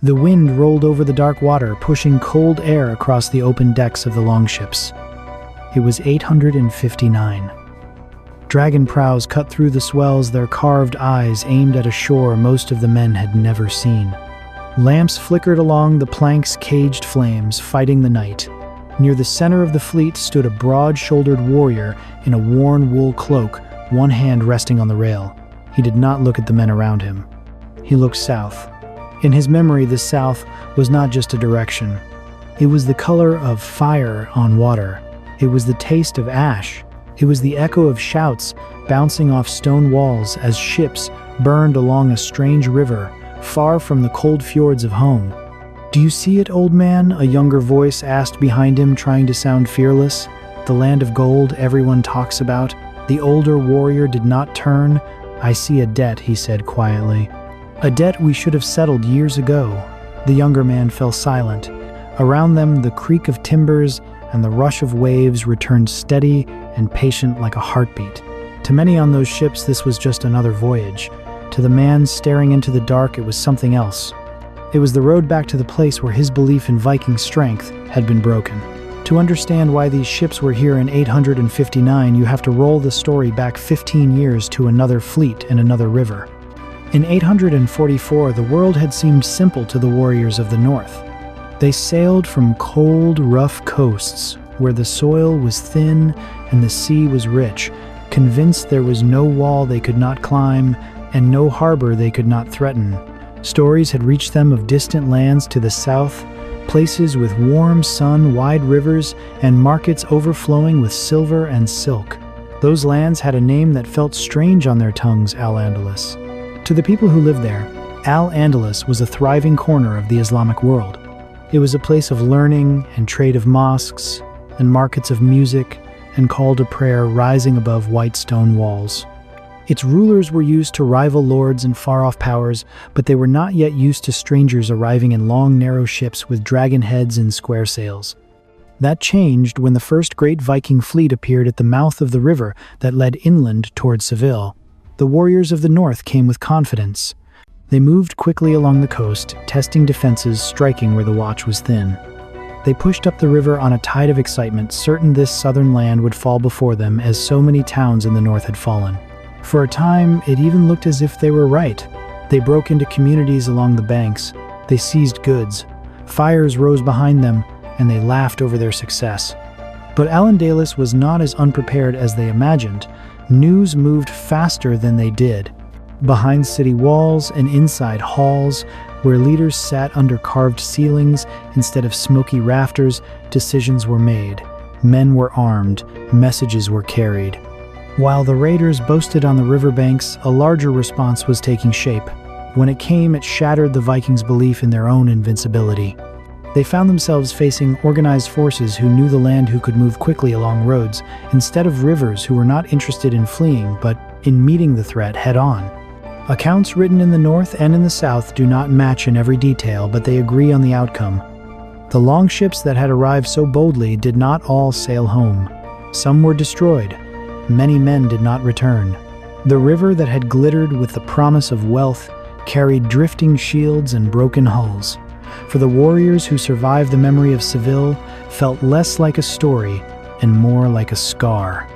The wind rolled over the dark water, pushing cold air across the open decks of the longships. It was 859. Dragon prows cut through the swells, their carved eyes aimed at a shore most of the men had never seen. Lamps flickered along the planks' caged flames, fighting the night. Near the center of the fleet stood a broad-shouldered warrior in a worn wool cloak, one hand resting on the rail. He did not look at the men around him. He looked south. In his memory, the south was not just a direction. It was the color of fire on water. It was the taste of ash. It was the echo of shouts bouncing off stone walls as ships burned along a strange river, far from the cold fjords of home. "Do you see it, old man?" a younger voice asked behind him, trying to sound fearless. "The land of gold everyone talks about." The older warrior did not turn. "I see a debt," he said quietly. "A debt we should have settled years ago." The younger man fell silent. Around them, the creak of timbers and the rush of waves returned steady and patient like a heartbeat. To many on those ships, this was just another voyage. To the man staring into the dark, it was something else. It was the road back to the place where his belief in Viking strength had been broken. To understand why these ships were here in 859, you have to roll the story back 15 years to another fleet and another river. In 844, the world had seemed simple to the warriors of the north. They sailed from cold, rough coasts where the soil was thin and the sea was rich, convinced there was no wall they could not climb and no harbor they could not threaten. Stories had reached them of distant lands to the south, places with warm sun, wide rivers, and markets overflowing with silver and silk. Those lands had a name that felt strange on their tongues, Al-Andalus. To the people who lived there, Al-Andalus was a thriving corner of the Islamic world. It was a place of learning and trade of mosques and markets of music and call to prayer rising above white stone walls. Its rulers were used to rival lords and far-off powers, but they were not yet used to strangers arriving in long, narrow ships with dragon heads and square sails. That changed when the first great Viking fleet appeared at the mouth of the river that led inland toward Seville. The warriors of the north came with confidence. They moved quickly along the coast, testing defenses, striking where the watch was thin. They pushed up the river on a tide of excitement, certain this southern land would fall before them as so many towns in the north had fallen. For a time, it even looked as if they were right. They broke into communities along the banks. They seized goods. Fires rose behind them, and they laughed over their success. But Al-Andalus was not as unprepared as they imagined. News moved faster than they did. Behind city walls and inside halls, where leaders sat under carved ceilings instead of smoky rafters, decisions were made. Men were armed, messages were carried. While the raiders boasted on the riverbanks, a larger response was taking shape. When it came, it shattered the Vikings' belief in their own invincibility. They found themselves facing organized forces who knew the land, who could move quickly along roads, instead of rivers who were not interested in fleeing, but in meeting the threat head-on. Accounts written in the north and in the south do not match in every detail, but they agree on the outcome. The longships that had arrived so boldly did not all sail home. Some were destroyed. Many men did not return. The river that had glittered with the promise of wealth carried drifting shields and broken hulls. For the warriors who survived, the memory of Seville felt less like a story and more like a scar.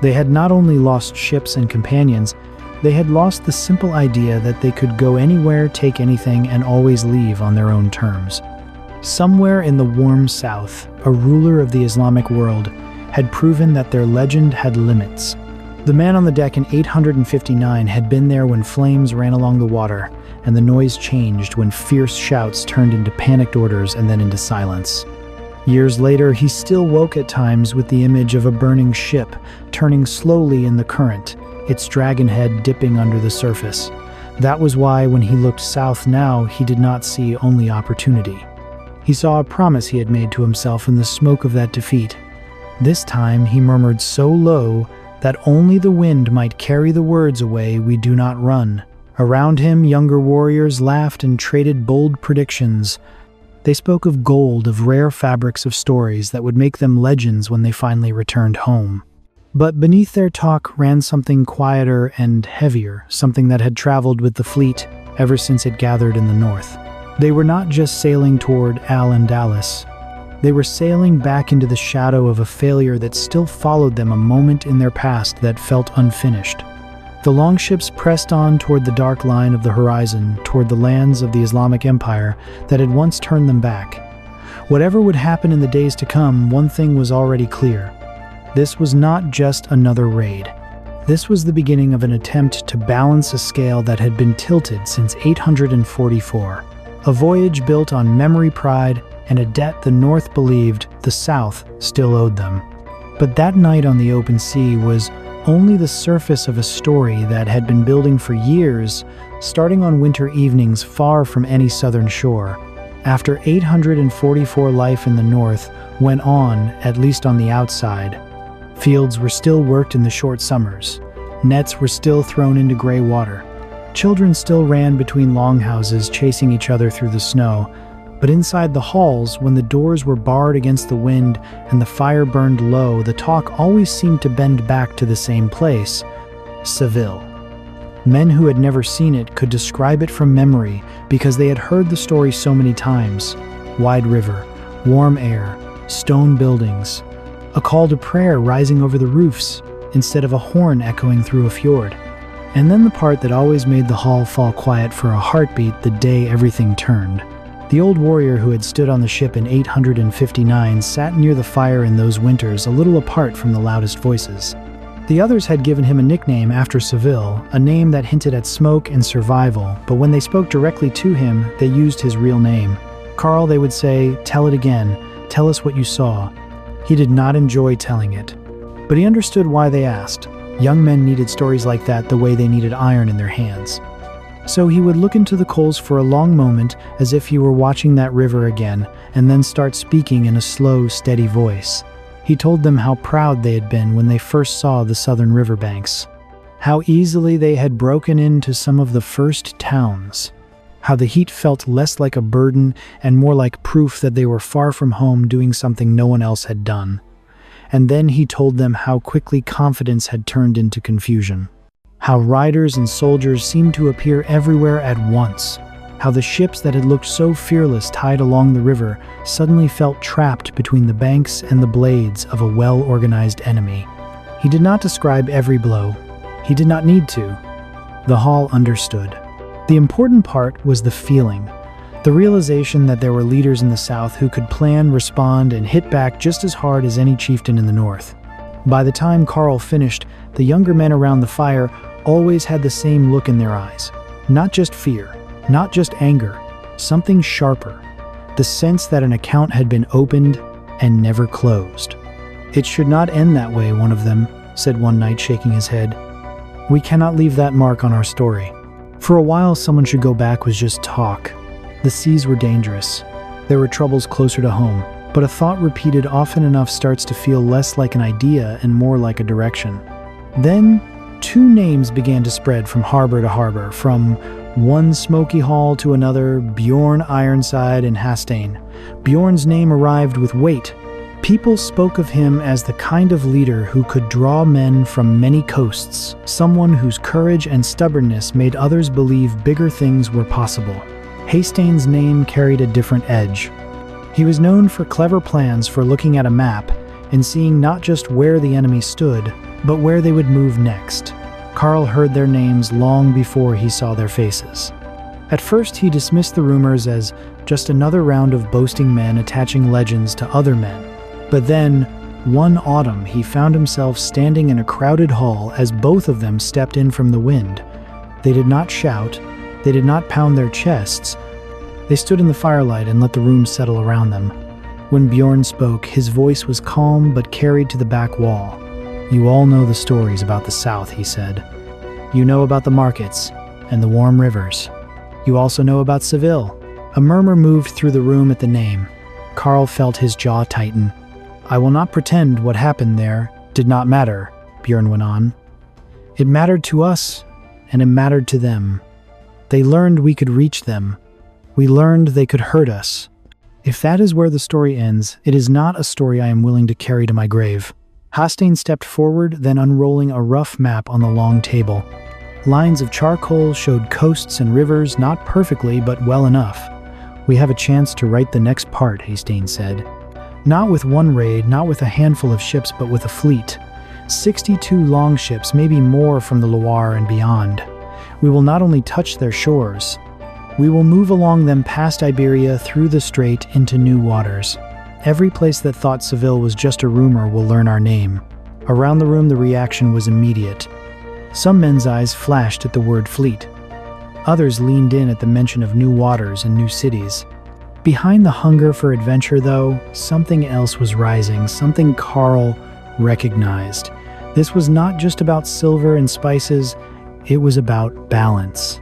They had not only lost ships and companions, they had lost the simple idea that they could go anywhere, take anything, and always leave on their own terms. Somewhere in the warm south, a ruler of the Islamic world had proven that their legend had limits. The man on the deck in 859 had been there when flames ran along the water, and the noise changed when fierce shouts turned into panicked orders and then into silence. Years later, he still woke at times with the image of a burning ship turning slowly in the current, its dragon head dipping under the surface. That was why when he looked south now, he did not see only opportunity. He saw a promise he had made to himself in the smoke of that defeat. This time he murmured so low that only the wind might carry the words away, "We do not run." Around him, younger warriors laughed and traded bold predictions. They spoke of gold, of rare fabrics, of stories that would make them legends when they finally returned home. But beneath their talk ran something quieter and heavier, something that had traveled with the fleet ever since it gathered in the north. They were not just sailing toward Al-Andalus. They were sailing back into the shadow of a failure that still followed them a moment in their past that felt unfinished. The longships pressed on toward the dark line of the horizon, toward the lands of the Islamic Empire that had once turned them back. Whatever would happen in the days to come, one thing was already clear. This was not just another raid. This was the beginning of an attempt to balance a scale that had been tilted since 844. A voyage built on memory, pride, and a debt the North believed the South still owed them. But that night on the open sea was only the surface of a story that had been building for years, starting on winter evenings far from any southern shore. After 844, life in the North went on, at least on the outside. Fields were still worked in the short summers. Nets were still thrown into gray water. Children still ran between longhouses, chasing each other through the snow. But inside the halls, when the doors were barred against the wind and the fire burned low, the talk always seemed to bend back to the same place: Seville. Men who had never seen it could describe it from memory because they had heard the story so many times. Wide river, warm air, stone buildings, a call to prayer rising over the roofs instead of a horn echoing through a fjord. And then the part that always made the hall fall quiet for a heartbeat the day everything turned. The old warrior who had stood on the ship in 859 sat near the fire in those winters, a little apart from the loudest voices. The others had given him a nickname after Seville, a name that hinted at smoke and survival, but when they spoke directly to him, they used his real name. Carl, they would say, "Tell it again. Tell us what you saw." He did not enjoy telling it, but he understood why they asked. Young men needed stories like that the way they needed iron in their hands. So he would look into the coals for a long moment, as if he were watching that river again, and then start speaking in a slow, steady voice. He told them how proud they had been when they first saw the southern riverbanks, how easily they had broken into some of the first towns, how the heat felt less like a burden and more like proof that they were far from home doing something no one else had done. And then he told them how quickly confidence had turned into confusion. How riders and soldiers seemed to appear everywhere at once. How the ships that had looked so fearless tied along the river suddenly felt trapped between the banks and the blades of a well-organized enemy. He did not describe every blow. He did not need to. The hall understood. The important part was the feeling. The realization that there were leaders in the South who could plan, respond, and hit back just as hard as any chieftain in the North. By the time Carl finished, the younger men around the fire always had the same look in their eyes. Not just fear, not just anger, something sharper. The sense that an account had been opened and never closed. "It should not end that way," one of them said one night, shaking his head. "We cannot leave that mark on our story. For a while, someone should go back was just talk. The seas were dangerous. There were troubles closer to home. But a thought repeated often enough starts to feel less like an idea and more like a direction." Then, two names began to spread from harbor to harbor, from one smoky hall to another: Björn Ironside and Hastein. Björn's name arrived with weight. People spoke of him as the kind of leader who could draw men from many coasts, someone whose courage and stubbornness made others believe bigger things were possible. Hastein's name carried a different edge. He was known for clever plans for looking at a map and seeing not just where the enemy stood, but where they would move next. Carl heard their names long before he saw their faces. At first, he dismissed the rumors as just another round of boasting men attaching legends to other men. But then, one autumn, he found himself standing in a crowded hall as both of them stepped in from the wind. They did not shout, they did not pound their chests. They stood in the firelight and let the room settle around them. When Björn spoke, his voice was calm but carried to the back wall. "You all know the stories about the South," he said. "You know about the markets and the warm rivers. You also know about Seville." A murmur moved through the room at the name. Carl felt his jaw tighten. "I will not pretend what happened there did not matter," Björn went on. "It mattered to us, and it mattered to them. They learned we could reach them. We learned they could hurt us. If that is where the story ends, it is not a story I am willing to carry to my grave." Hastein stepped forward, then unrolling a rough map on the long table. Lines of charcoal showed coasts and rivers, not perfectly, but well enough. We have a chance to write the next part, Hastein said. Not with one raid, not with a handful of ships, but with a fleet. 62 longships, maybe more from the Loire and beyond. We will not only touch their shores, we will move along them past Iberia, through the strait, into new waters. Every place that thought Seville was just a rumor will learn our name. Around the room, the reaction was immediate. Some men's eyes flashed at the word fleet. Others leaned in at the mention of new waters and new cities. Behind the hunger for adventure, though, something else was rising, something Carl recognized. This was not just about silver and spices, it was about balance.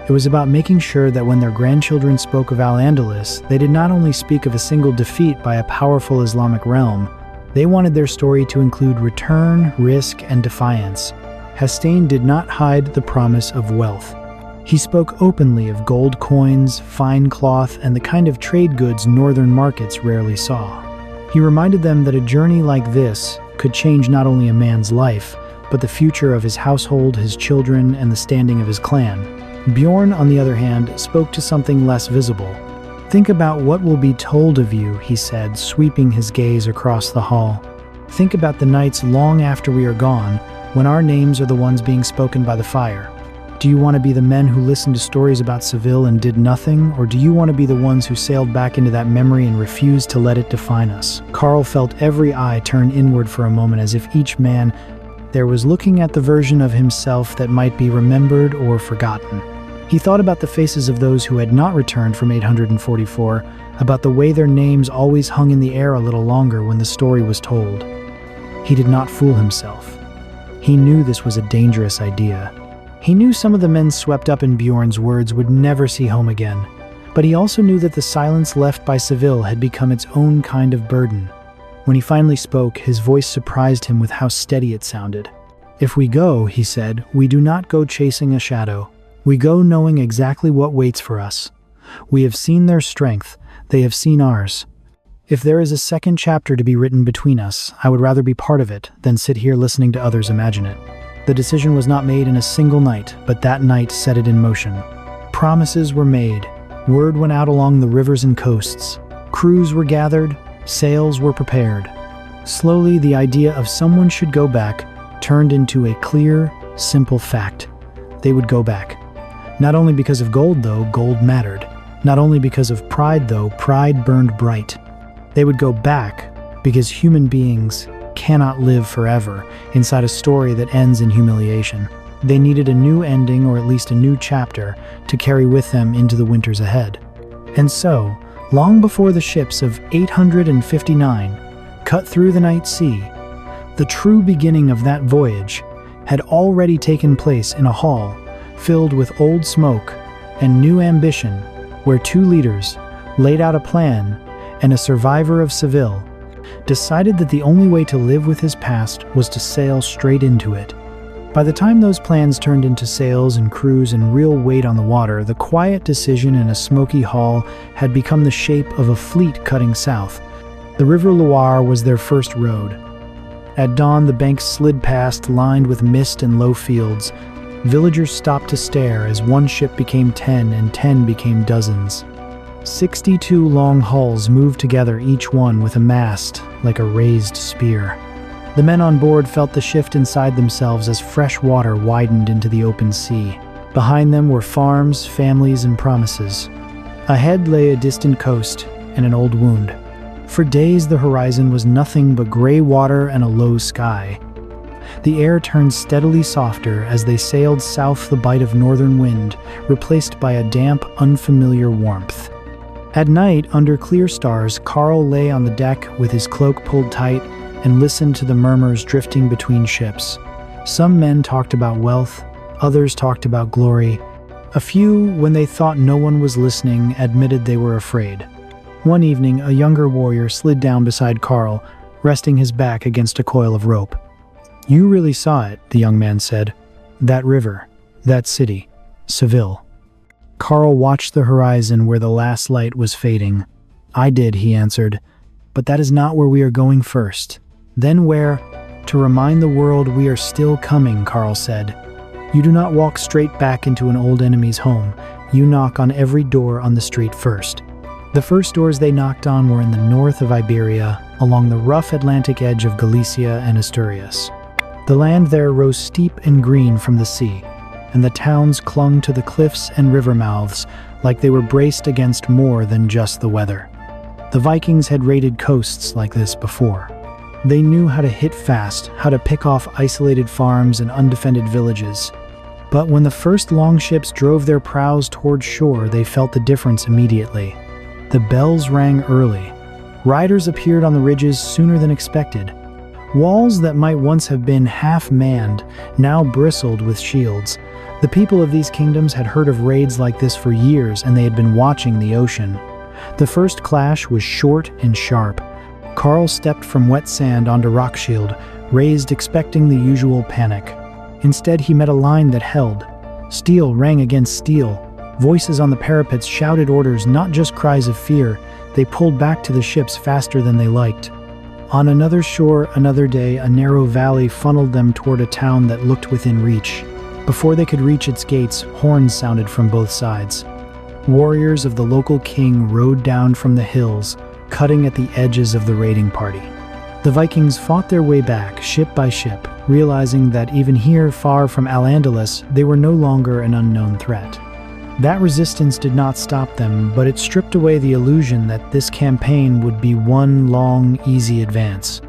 It was about making sure that when their grandchildren spoke of Al-Andalus, they did not only speak of a single defeat by a powerful Islamic realm, they wanted their story to include return, risk, and defiance. Hastein did not hide the promise of wealth. He spoke openly of gold coins, fine cloth, and the kind of trade goods northern markets rarely saw. He reminded them that a journey like this could change not only a man's life, but the future of his household, his children, and the standing of his clan. Björn, on the other hand, spoke to something less visible. Think about what will be told of you, he said, sweeping his gaze across the hall. Think about the nights long after we are gone, when our names are the ones being spoken by the fire. Do you want to be the men who listened to stories about Seville and did nothing, or do you want to be the ones who sailed back into that memory and refused to let it define us? Carl felt every eye turn inward for a moment, as if each man there was looking at the version of himself that might be remembered or forgotten. He thought about the faces of those who had not returned from 844, about the way their names always hung in the air a little longer when the story was told. He did not fool himself. He knew this was a dangerous idea. He knew some of the men swept up in Björn's words would never see home again, but he also knew that the silence left by Seville had become its own kind of burden. When he finally spoke, his voice surprised him with how steady it sounded. If we go, he said, we do not go chasing a shadow. We go knowing exactly what waits for us. We have seen their strength, they have seen ours. If there is a second chapter to be written between us, I would rather be part of it than sit here listening to others imagine it. The decision was not made in a single night, but that night set it in motion. Promises were made, word went out along the rivers and coasts, crews were gathered, sails were prepared. Slowly, the idea of someone should go back turned into a clear, simple fact. They would go back. Not only because of gold, though, gold mattered. Not only because of pride, though, pride burned bright. They would go back because human beings cannot live forever inside a story that ends in humiliation. They needed a new ending, or at least a new chapter, to carry with them into the winters ahead. And so, long before the ships of 859 cut through the night sea, the true beginning of that voyage had already taken place in a hall filled with old smoke and new ambition, where two leaders laid out a plan, and a survivor of Seville decided that the only way to live with his past was to sail straight into it. By the time those plans turned into sails and crews and real weight on the water, the quiet decision in a smoky hall had become the shape of a fleet cutting south. The River Loire was their first road. At dawn, the banks slid past, lined with mist and low fields. Villagers stopped to stare as one ship became 10 and 10 became dozens. 62 long hulls moved together, each one with a mast like a raised spear. The men on board felt the shift inside themselves as fresh water widened into the open sea. Behind them were farms, families, and promises. Ahead lay a distant coast and an old wound. For days the horizon was nothing but gray water and a low sky. The air turned steadily softer as they sailed south, the bite of northern wind, replaced by a damp, unfamiliar warmth. At night, under clear stars, Carl lay on the deck with his cloak pulled tight and listened to the murmurs drifting between ships. Some men talked about wealth, others talked about glory. A few, when they thought no one was listening, admitted they were afraid. One evening, a younger warrior slid down beside Carl, resting his back against a coil of rope. "You really saw it," the young man said. "That river, that city, Seville." Carl watched the horizon where the last light was fading. "I did," he answered. "But that is not where we are going first." "Then where?" "To remind the world we are still coming," Carl said. "You do not walk straight back into an old enemy's home. You knock on every door on the street first. The first doors they knocked on were in the north of Iberia, along the rough Atlantic edge of Galicia and Asturias. The land there rose steep and green from the sea, and the towns clung to the cliffs and river mouths like they were braced against more than just the weather. The Vikings had raided coasts like this before. They knew how to hit fast, how to pick off isolated farms and undefended villages. But when the first longships drove their prows toward shore, they felt the difference immediately. The bells rang early. Riders appeared on the ridges sooner than expected. Walls that might once have been half-manned now bristled with shields. The people of these kingdoms had heard of raids like this for years, and they had been watching the ocean. The first clash was short and sharp. Karl stepped from wet sand onto rock shield, raised expecting the usual panic. Instead, he met a line that held. Steel rang against steel. Voices on the parapets shouted orders, not just cries of fear. They pulled back to the ships faster than they liked. On another shore, another day, a narrow valley funneled them toward a town that looked within reach. Before they could reach its gates, horns sounded from both sides. Warriors of the local king rode down from the hills, cutting at the edges of the raiding party. The Vikings fought their way back, ship by ship, realizing that even here, far from Al-Andalus, they were no longer an unknown threat. That resistance did not stop them, but it stripped away the illusion that this campaign would be one long, easy advance.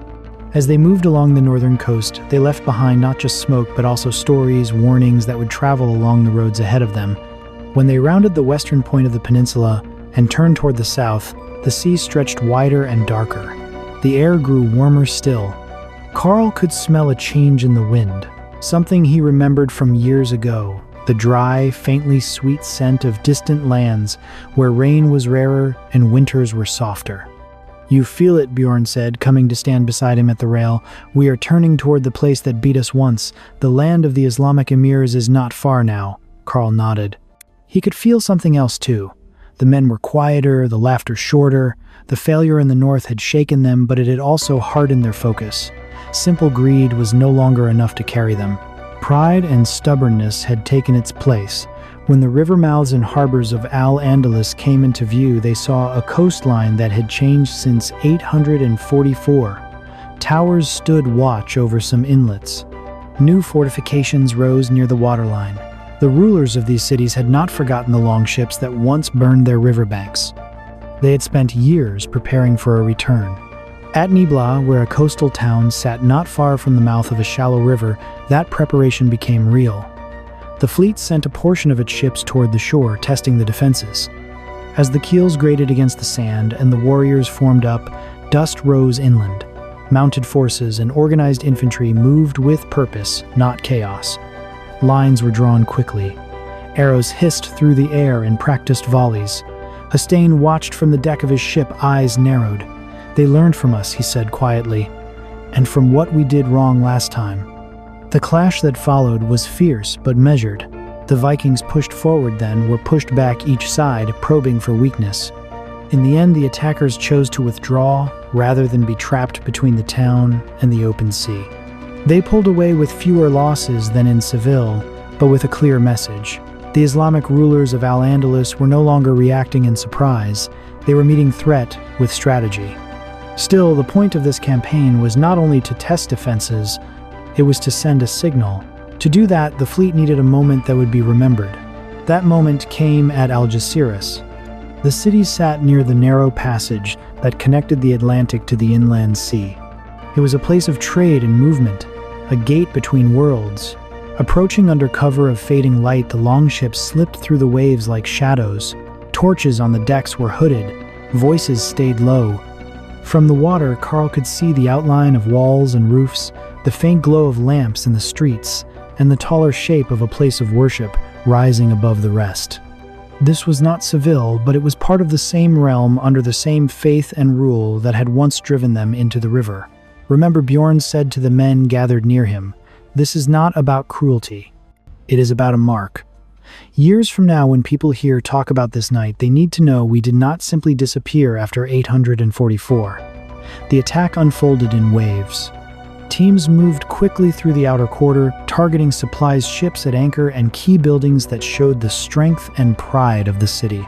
As they moved along the northern coast, they left behind not just smoke, but also stories, warnings that would travel along the roads ahead of them. When they rounded the western point of the peninsula and turned toward the south, the sea stretched wider and darker. The air grew warmer still. Karl could smell a change in the wind, something he remembered from years ago, the dry, faintly sweet scent of distant lands where rain was rarer and winters were softer. "You feel it," Björn said, coming to stand beside him at the rail. "We are turning toward the place that beat us once. The land of the Islamic emirs is not far now." Karl nodded. He could feel something else too. The men were quieter, the laughter shorter. The failure in the north had shaken them, but it had also hardened their focus. Simple greed was no longer enough to carry them. Pride and stubbornness had taken its place. When the river mouths and harbors of Al-Andalus came into view, they saw a coastline that had changed since 844. Towers stood watch over some inlets. New fortifications rose near the waterline. The rulers of these cities had not forgotten the longships that once burned their riverbanks. They had spent years preparing for a return. At Niebla, where a coastal town sat not far from the mouth of a shallow river, that preparation became real. The fleet sent a portion of its ships toward the shore, testing the defenses. As the keels grated against the sand and the warriors formed up, dust rose inland. Mounted forces and organized infantry moved with purpose, not chaos. Lines were drawn quickly. Arrows hissed through the air in practiced volleys. Hastein watched from the deck of his ship, eyes narrowed. "They learned from us," he said quietly, "and from what we did wrong last time." The clash that followed was fierce but measured. The Vikings pushed forward then, were pushed back each side, probing for weakness. In the end, the attackers chose to withdraw rather than be trapped between the town and the open sea. They pulled away with fewer losses than in Seville, but with a clear message. The Islamic rulers of Al-Andalus were no longer reacting in surprise. They were meeting threat with strategy. Still, the point of this campaign was not only to test defenses, it was to send a signal. To do that, the fleet needed a moment that would be remembered. That moment came at Algeciras. The city sat near the narrow passage that connected the Atlantic to the inland sea. It was a place of trade and movement, a gate between worlds. Approaching under cover of fading light, the longships slipped through the waves like shadows. Torches on the decks were hooded. Voices stayed low. From the water, Karl could see the outline of walls and roofs, the faint glow of lamps in the streets, and the taller shape of a place of worship rising above the rest. This was not Seville, but it was part of the same realm under the same faith and rule that had once driven them into the river. Remember, Björn said to the men gathered near him, "This is not about cruelty. It is about a mark." Years from now, when people here talk about this night, they need to know we did not simply disappear after 844. The attack unfolded in waves. Teams moved quickly through the outer quarter, targeting supplies ships at anchor and key buildings that showed the strength and pride of the city.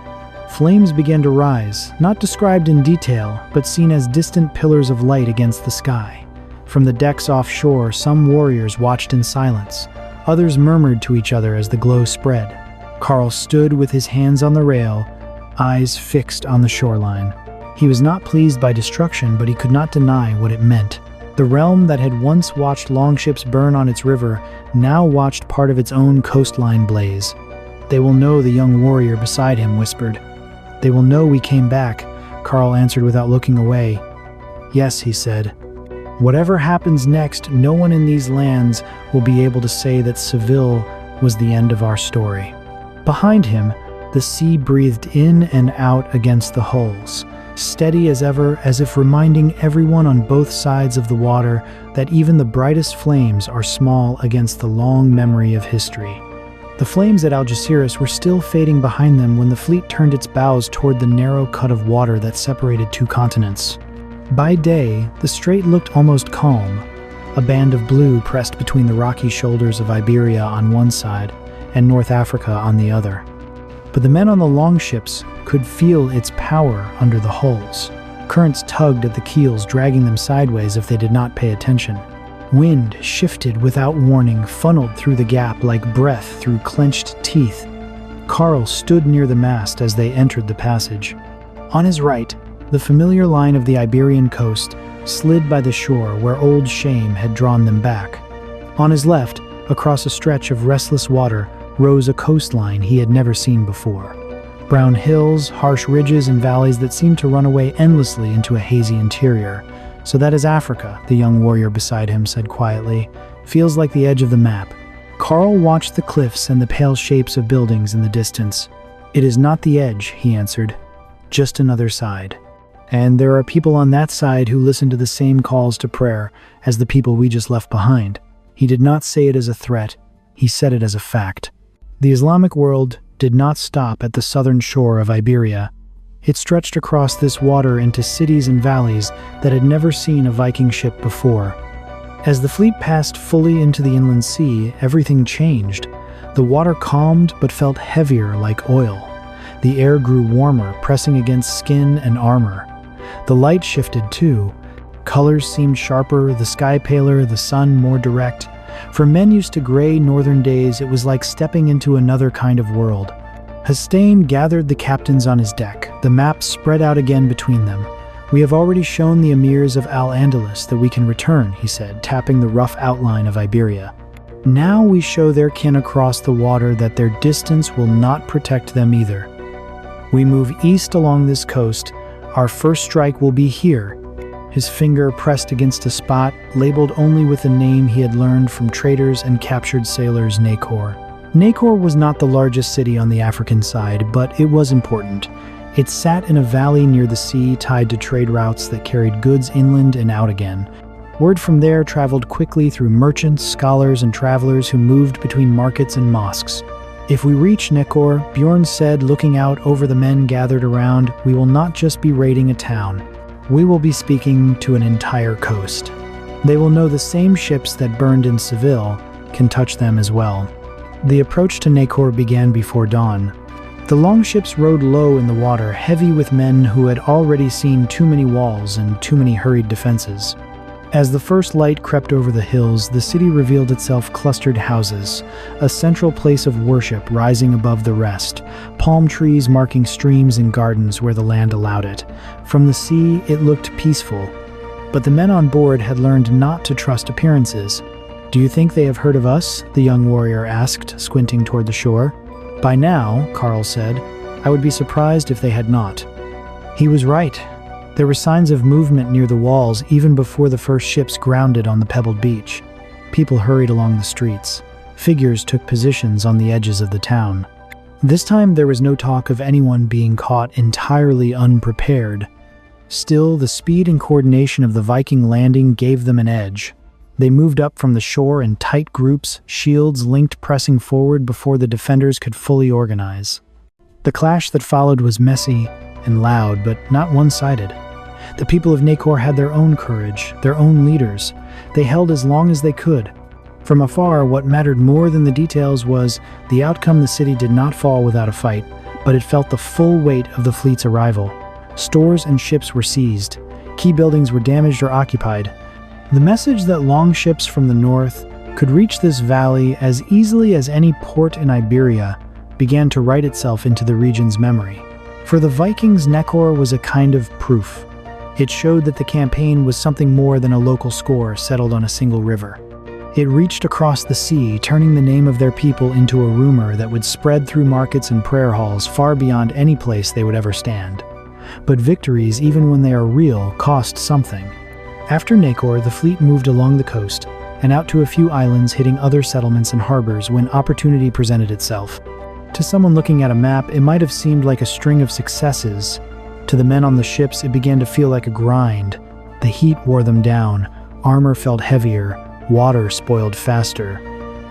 Flames began to rise, not described in detail, but seen as distant pillars of light against the sky. From the decks offshore, some warriors watched in silence. Others murmured to each other as the glow spread. Carl stood with his hands on the rail, eyes fixed on the shoreline. He was not pleased by destruction, but he could not deny what it meant. The realm that had once watched longships burn on its river now watched part of its own coastline blaze. "They will know," the young warrior beside him whispered. "They will know we came back," Carl answered without looking away. "Yes," he said. "Whatever happens next, no one in these lands will be able to say that Seville was the end of our story." Behind him, the sea breathed in and out against the hulls, steady as ever, as if reminding everyone on both sides of the water that even the brightest flames are small against the long memory of history. The flames at Algeciras were still fading behind them when the fleet turned its bows toward the narrow cut of water that separated two continents. By day, the strait looked almost calm, a band of blue pressed between the rocky shoulders of Iberia on one side and North Africa on the other. But the men on the longships could feel its power under the hulls. Currents tugged at the keels, dragging them sideways if they did not pay attention. Wind shifted without warning, funneled through the gap like breath through clenched teeth. Carl stood near the mast as they entered the passage. On his right, the familiar line of the Iberian coast slid by the shore where old shame had drawn them back. On his left, across a stretch of restless water, rose a coastline he had never seen before. Brown hills, harsh ridges, and valleys that seemed to run away endlessly into a hazy interior. "So that is Africa," the young warrior beside him said quietly. "Feels like the edge of the map." Carl watched the cliffs and the pale shapes of buildings in the distance. "It is not the edge," he answered. "Just another side. And there are people on that side who listen to the same calls to prayer as the people we just left behind." He did not say it as a threat. He said it as a fact. The Islamic world did not stop at the southern shore of Iberia. It stretched across this water into cities and valleys that had never seen a Viking ship before. As the fleet passed fully into the inland sea, everything changed. The water calmed but felt heavier like oil. The air grew warmer, pressing against skin and armor. The light shifted too. Colors seemed sharper, the sky paler, the sun more direct. For men used to gray northern days, it was like stepping into another kind of world. Hastein gathered the captains on his deck, the map spread out again between them. "We have already shown the emirs of Al-Andalus that we can return," he said, tapping the rough outline of Iberia. "Now we show their kin across the water that their distance will not protect them either. We move east along this coast. Our first strike will be here." His finger pressed against a spot, labeled only with a name he had learned from traders and captured sailors, Nakor. Nakor was not the largest city on the African side, but it was important. It sat in a valley near the sea, tied to trade routes that carried goods inland and out again. Word from there traveled quickly through merchants, scholars, and travelers who moved between markets and mosques. "If we reach Nakor," Björn said, looking out over the men gathered around, "we will not just be raiding a town. We will be speaking to an entire coast. They will know the same ships that burned in Seville can touch them as well." The approach to Nakor began before dawn. The longships rode low in the water, heavy with men who had already seen too many walls and too many hurried defenses. As the first light crept over the hills, the city revealed itself clustered houses, a central place of worship rising above the rest, palm trees marking streams and gardens where the land allowed it. From the sea, it looked peaceful, but the men on board had learned not to trust appearances. "Do you think they have heard of us?" the young warrior asked, squinting toward the shore. "By now," Carl said, "I would be surprised if they had not." He was right. There were signs of movement near the walls even before the first ships grounded on the pebbled beach. People hurried along the streets. Figures took positions on the edges of the town. This time there was no talk of anyone being caught entirely unprepared. Still, the speed and coordination of the Viking landing gave them an edge. They moved up from the shore in tight groups, shields linked pressing forward before the defenders could fully organize. The clash that followed was messy and loud, but not one-sided. The people of Nakor had their own courage, their own leaders. They held as long as they could. From afar, what mattered more than the details was the outcome. The city did not fall without a fight, but it felt the full weight of the fleet's arrival. Stores and ships were seized. Key buildings were damaged or occupied. The message that longships from the north could reach this valley as easily as any port in Iberia began to write itself into the region's memory. For the Vikings, Nekor was a kind of proof. It showed that the campaign was something more than a local score settled on a single river. It reached across the sea, turning the name of their people into a rumor that would spread through markets and prayer halls far beyond any place they would ever stand. But victories, even when they are real, cost something. After Nekor, the fleet moved along the coast and out to a few islands hitting other settlements and harbors when opportunity presented itself. To someone looking at a map, it might have seemed like a string of successes. To the men on the ships, it began to feel like a grind. The heat wore them down, armor felt heavier, water spoiled faster.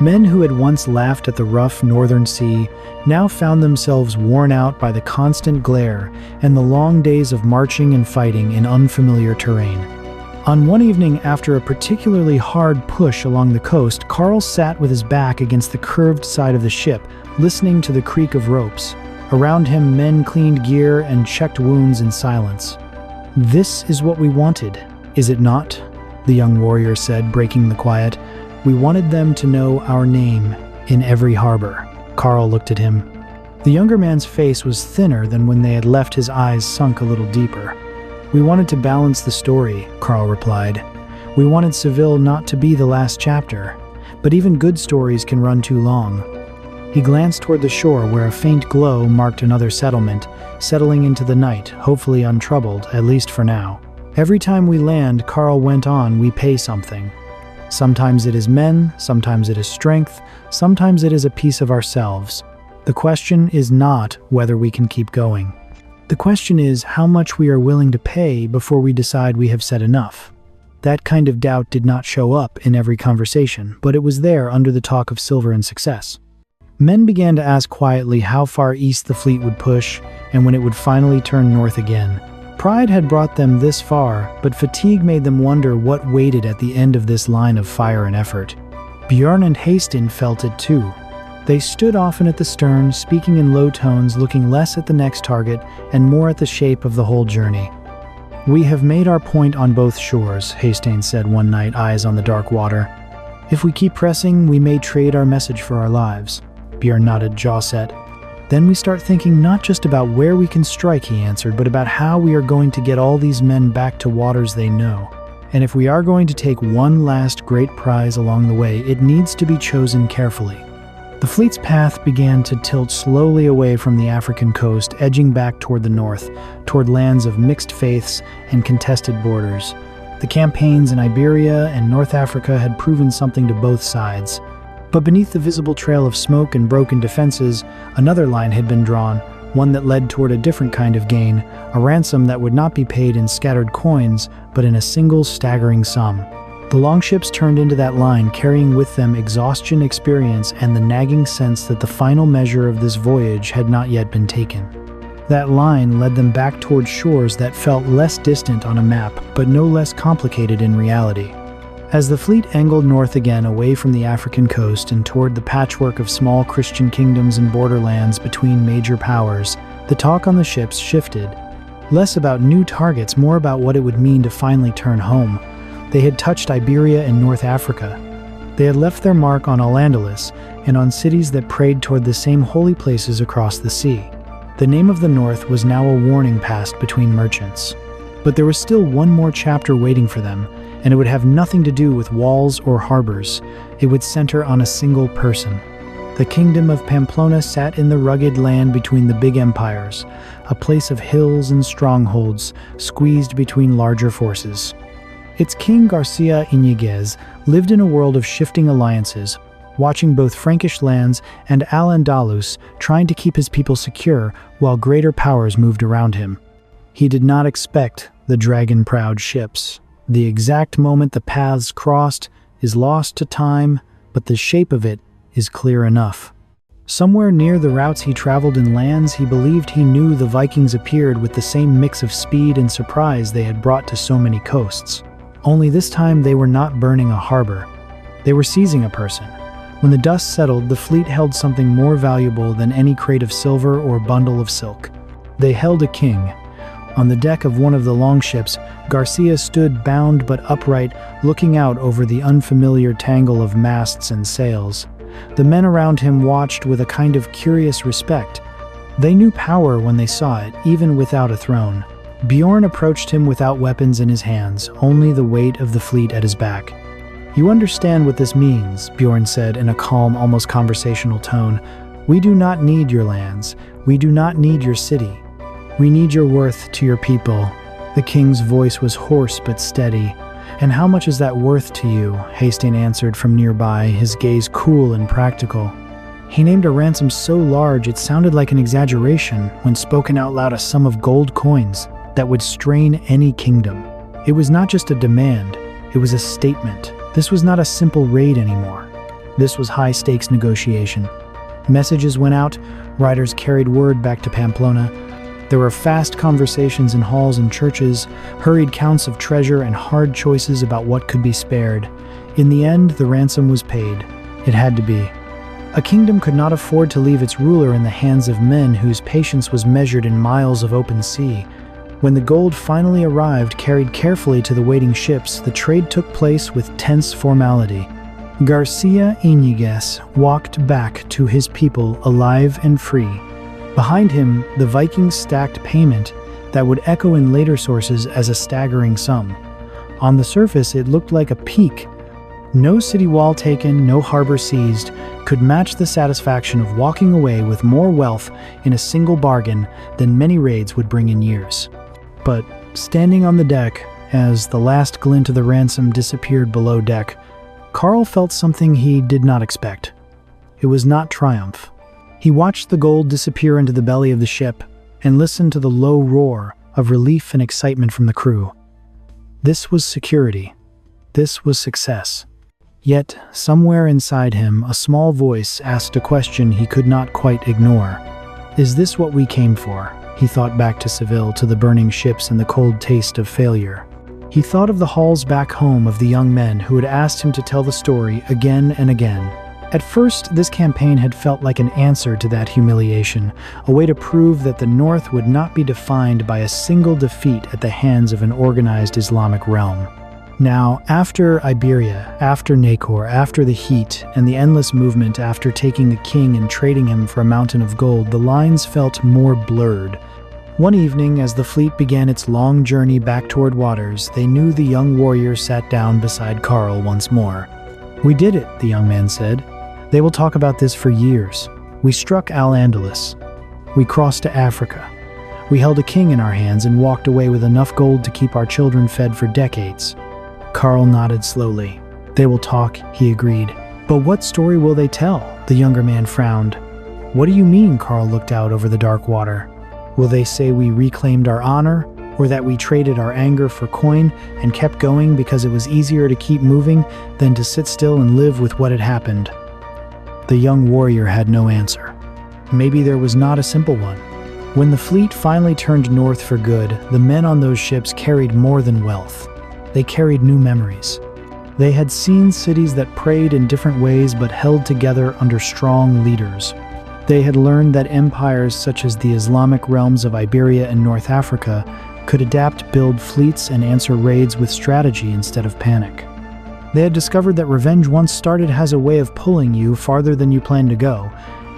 Men who had once laughed at the rough northern sea now found themselves worn out by the constant glare and the long days of marching and fighting in unfamiliar terrain. On one evening after a particularly hard push along the coast, Carl sat with his back against the curved side of the ship, listening to the creak of ropes. Around him, men cleaned gear and checked wounds in silence. "This is what we wanted, is it not?" the young warrior said, breaking the quiet. "We wanted them to know our name in every harbor." Carl looked at him. The younger man's face was thinner than when they had left, his eyes sunk a little deeper. "We wanted to balance the story," Carl replied. "We wanted Seville not to be the last chapter, but even good stories can run too long." He glanced toward the shore where a faint glow marked another settlement, settling into the night, hopefully untroubled, at least for now. "Every time we land," Carl went on, "we pay something. Sometimes it is men, sometimes it is strength, sometimes it is a piece of ourselves. The question is not whether we can keep going. The question is how much we are willing to pay before we decide we have said enough." That kind of doubt did not show up in every conversation, but it was there under the talk of silver and success. Men began to ask quietly how far east the fleet would push and when it would finally turn north again. Pride had brought them this far, but fatigue made them wonder what waited at the end of this line of fire and effort. Björn and Hastein felt it too. They stood often at the stern, speaking in low tones, looking less at the next target and more at the shape of the whole journey. "We have made our point on both shores," Hastein said one night, eyes on the dark water. "If we keep pressing, we may trade our message for our lives." Björn nodded, jaw set. "Then we start thinking not just about where we can strike," he answered, "but about how we are going to get all these men back to waters they know. And if we are going to take one last great prize along the way, it needs to be chosen carefully." The fleet's path began to tilt slowly away from the African coast, edging back toward the north, toward lands of mixed faiths and contested borders. The campaigns in Iberia and North Africa had proven something to both sides. But beneath the visible trail of smoke and broken defenses, another line had been drawn, one that led toward a different kind of gain, a ransom that would not be paid in scattered coins, but in a single staggering sum. The longships turned into that line, carrying with them exhaustion, experience, and the nagging sense that the final measure of this voyage had not yet been taken. That line led them back toward shores that felt less distant on a map, but no less complicated in reality. As the fleet angled north again, away from the African coast and toward the patchwork of small Christian kingdoms and borderlands between major powers, the talk on the ships shifted. Less about new targets, more about what it would mean to finally turn home. They had touched Iberia and North Africa. They had left their mark on Al-Andalus and on cities that prayed toward the same holy places across the sea. The name of the North was now a warning passed between merchants. But there was still one more chapter waiting for them, and it would have nothing to do with walls or harbors. It would center on a single person. The kingdom of Pamplona sat in the rugged land between the big empires, a place of hills and strongholds, squeezed between larger forces. Its king Garcia Iñiguez lived in a world of shifting alliances, watching both Frankish lands and Al-Andalus, trying to keep his people secure while greater powers moved around him. He did not expect the dragon-proud ships. The exact moment the paths crossed is lost to time, but the shape of it is clear enough. Somewhere near the routes he traveled in lands he believed he knew, the Vikings appeared with the same mix of speed and surprise they had brought to so many coasts. Only this time they were not burning a harbor. They were seizing a person, When the dust settled, the fleet held something more valuable than any crate of silver or bundle of silk. They held a king. On the deck of one of the longships, Garcia stood bound but upright, looking out over the unfamiliar tangle of masts and sails. The men around him watched with a kind of curious respect. They knew power when they saw it, even without a throne. Björn approached him without weapons in his hands, only the weight of the fleet at his back. "You understand what this means," Björn said in a calm, almost conversational tone. "We do not need your lands. We do not need your city. We need your worth to your people." The king's voice was hoarse but steady. "And how much is that worth to you?" Hastein answered from nearby, his gaze cool and practical. He named a ransom so large it sounded like an exaggeration when spoken out loud, a sum of gold coins that would strain any kingdom. It was not just a demand, it was a statement. This was not a simple raid anymore. This was high-stakes negotiation. Messages went out, riders carried word back to Pamplona. There were fast conversations in halls and churches, hurried counts of treasure, and hard choices about what could be spared. In the end, the ransom was paid. It had to be. A kingdom could not afford to leave its ruler in the hands of men whose patience was measured in miles of open sea. When the gold finally arrived, carried carefully to the waiting ships, the trade took place with tense formality. Garcia Íñiguez walked back to his people alive and free. Behind him, the Vikings stacked payment that would echo in later sources as a staggering sum. On the surface, it looked like a peak. No city wall taken, no harbor seized, could match the satisfaction of walking away with more wealth in a single bargain than many raids would bring in years. But standing on the deck, as the last glint of the ransom disappeared below deck, Carl felt something he did not expect. It was not triumph. He watched the gold disappear into the belly of the ship and listened to the low roar of relief and excitement from the crew. This was security. This was success. Yet, somewhere inside him, a small voice asked a question he could not quite ignore. "Is this what we came for?" He thought back to Seville, to the burning ships and the cold taste of failure. He thought of the halls back home, of the young men who had asked him to tell the story again and again. At first, this campaign had felt like an answer to that humiliation, a way to prove that the North would not be defined by a single defeat at the hands of an organized Islamic realm. Now, after Iberia, after Nacor, after the heat, and the endless movement after taking the king and trading him for a mountain of gold, the lines felt more blurred. One evening, as the fleet began its long journey back toward waters, they knew the young warrior sat down beside Carl once more. "We did it," the young man said. "They will talk about this for years. We struck Al-Andalus. We crossed to Africa. We held a king in our hands and walked away with enough gold to keep our children fed for decades." Carl nodded slowly. "They will talk," he agreed. "But what story will they tell?" The younger man frowned. "What do you mean?" Carl looked out over the dark water. "Will they say we reclaimed our honor, or that we traded our anger for coin and kept going because it was easier to keep moving than to sit still and live with what had happened?" The young warrior had no answer. Maybe there was not a simple one. When the fleet finally turned north for good, the men on those ships carried more than wealth. They carried new memories. They had seen cities that prayed in different ways but held together under strong leaders. They had learned that empires such as the Islamic realms of Iberia and North Africa could adapt, build fleets, and answer raids with strategy instead of panic. They had discovered that revenge, once started, has a way of pulling you farther than you planned to go.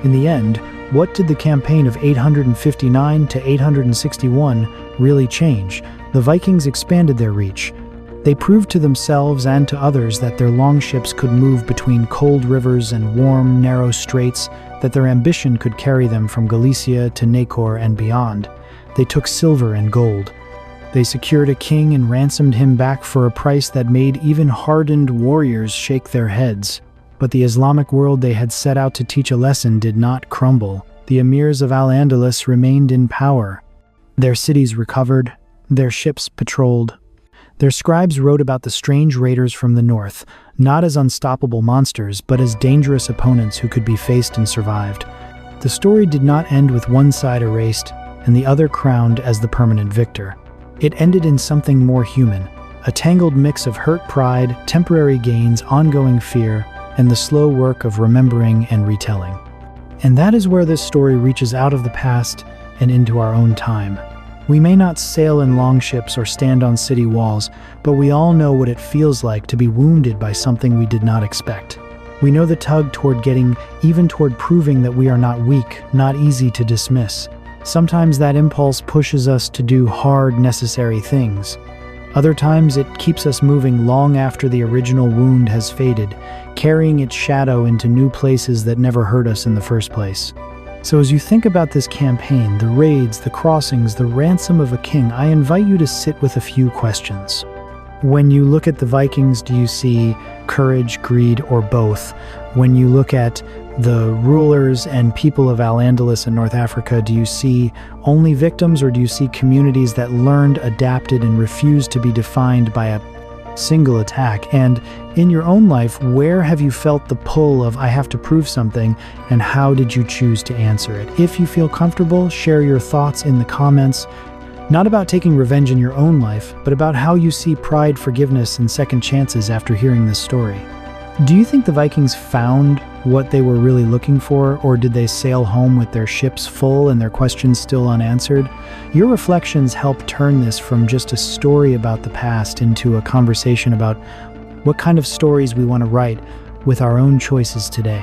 In the end, what did the campaign of 859 to 861 really change? The Vikings expanded their reach. They proved to themselves and to others that their longships could move between cold rivers and warm, narrow straits, that their ambition could carry them from Galicia to Nacor and beyond. They took silver and gold. They secured a king and ransomed him back for a price that made even hardened warriors shake their heads. But the Islamic world they had set out to teach a lesson did not crumble. The emirs of Al-Andalus remained in power. Their cities recovered, their ships patrolled. Their scribes wrote about the strange raiders from the north, not as unstoppable monsters, but as dangerous opponents who could be faced and survived. The story did not end with one side erased and the other crowned as the permanent victor. It ended in something more human, a tangled mix of hurt pride, temporary gains, ongoing fear, and the slow work of remembering and retelling. And that is where this story reaches out of the past and into our own time. We may not sail in longships or stand on city walls, but we all know what it feels like to be wounded by something we did not expect. We know the tug toward getting, even toward proving that we are not weak, not easy to dismiss. Sometimes that impulse pushes us to do hard, necessary things. Other times it keeps us moving long after the original wound has faded, carrying its shadow into new places that never hurt us in the first place. So as you think about this campaign, the raids, the crossings, the ransom of a king, I invite you to sit with a few questions. When you look at the Vikings, do you see courage, greed, or both? When you look at the rulers and people of Al-Andalus in North Africa, do you see only victims, or do you see communities that learned, adapted, and refused to be defined by a single attack? And in your own life, where have you felt the pull of, I have to prove something, and how did you choose to answer it? If you feel comfortable, share your thoughts in the comments. Not about taking revenge in your own life, but about how you see pride, forgiveness, and second chances after hearing this story. Do you think the Vikings found what they were really looking for, or did they sail home with their ships full and their questions still unanswered? Your reflections help turn this from just a story about the past into a conversation about what kind of stories we want to write with our own choices today.